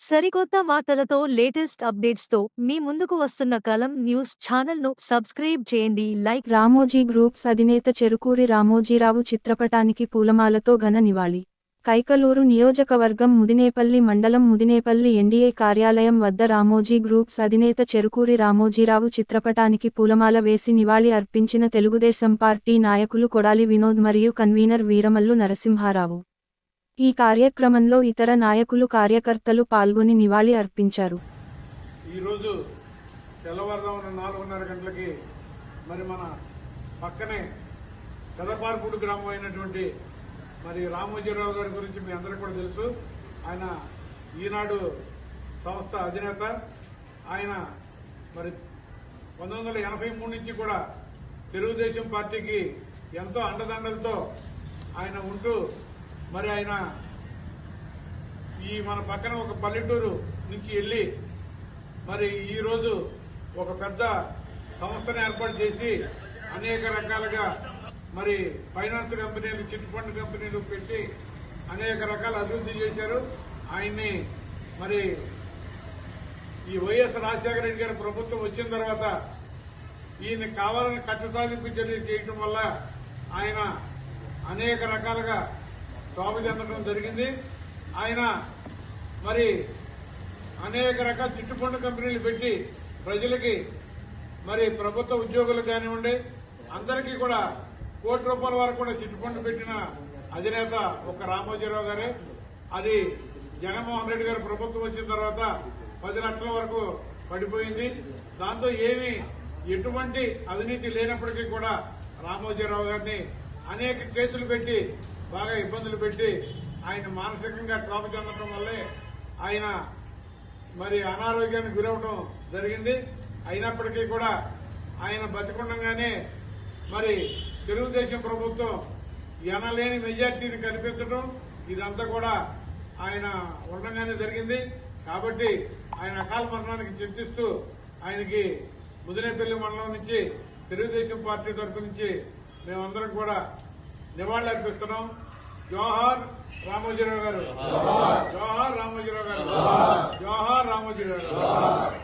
సరికొత్త వార్తలతో latest updates తో మీ ముందుకు వస్తున్న కలం న్యూస్ ఛానల్ ను సబ్స్క్రైబ్ చేయండి. లైక్ రామోజీ గ్రూప్స్ అధినేత చెరుకూరి రామోజీరావు చిత్రపటానికి పూలమాలతో ఘన నివాళి. కైకలూరు నియోజకవర్గం ముదినేపల్లి మండలం ముదినేపల్లి ఎన్డీఏ కార్యాలయం వద్ద రామోజీ గ్రూప్స్ అధినేత చెరుకూరి రామోజీరావు చిత్రపటానికి పూలమాల వేసి నివాళి అర్పించిన తెలుగుదేశం పార్టీ నాయకులు కొడాలి వినోద్ మరియు కన్వీనర్ వీరమల్లు నరసింహారావు. ఈ కార్యక్రమంలో ఇతర నాయకులు కార్యకర్తలు పాల్గొని నివాళి అర్పించారు. ఈరోజు తెల్లవారుజామున 4:30 గంటలకి మరి మన పక్కనే పెదపార్పుడు గ్రామం అయినటువంటి మరి రామోజీరావు గారి గురించి మీ అందరికీ కూడా తెలుసు. ఆయన ఈనాడు సంస్థ అధినేత. ఆయన మరి 1983 నుంచి కూడా తెలుగుదేశం పార్టీకి ఎంతో అండదండలతో ఆయన ఉంటూ మరి ఆయన ఈ మన పక్కన ఒక పల్లెటూరు నుంచి వెళ్లి మరి ఈరోజు ఒక పెద్ద సంస్థను ఏర్పాటు చేసి అనేక రకాలుగా మరి ఫైనాన్స్ కంపెనీలు, చిట్ ఫండ్ కంపెనీలు పెట్టి అనేక రకాల అభివృద్ధి చేశారు. ఆయన్ని మరి ఈ వైఎస్ రాజశేఖర రెడ్డి గారి ప్రభుత్వం వచ్చిన తర్వాత ఈయన కావాలని కక్ష సాధింపు చర్యలు చేయటం వల్ల ఆయన అనేక రకాలుగా శోభ చెందడం జరిగింది. ఆయన మరి అనేక రకాల చిట్ ఫండ్ కంపెనీలు పెట్టి ప్రజలకి మరి ప్రభుత్వ ఉద్యోగులు కానివ్వండి అందరికీ కూడా ₹1,00,00,000 వరకు కూడా చిట్ ఫండ్ పెట్టిన అధినేత ఒక రామోజీరావు గారే. అది జగన్మోహన్ రెడ్డి గారి ప్రభుత్వం వచ్చిన తర్వాత 10 లక్షల వరకు పడిపోయింది. దాంతో ఎటువంటి అవినీతి లేనప్పటికీ కూడా రామోజీరావు గారిని అనేక కేసులు పెట్టి బాగా ఇబ్బందులు పెట్టి ఆయన మానసికంగా క్షోభ చెందడం వల్లే ఆయన మరి అనారోగ్యానికి గురవడం జరిగింది. అయినప్పటికీ కూడా ఆయన బతికుండగానే మరి తెలుగుదేశం ప్రభుత్వం ఎనలేని మెజార్టీని కల్పించడం ఇదంతా కూడా ఆయన ఉండగానే జరిగింది. కాబట్టి ఆయన అకాల మరణానికి చింతిస్తూ ఆయనకి ముదినేపల్లి మండలం నుంచి తెలుగుదేశం పార్టీ తరఫు నుంచి మేమందరం కూడా నివాళులు అర్పిస్తున్నాం. జోహార్ రామోజీరావు గారు, జోహార్ రామోజీరావు గారు, జోహార్ రామోజీరావు గారు.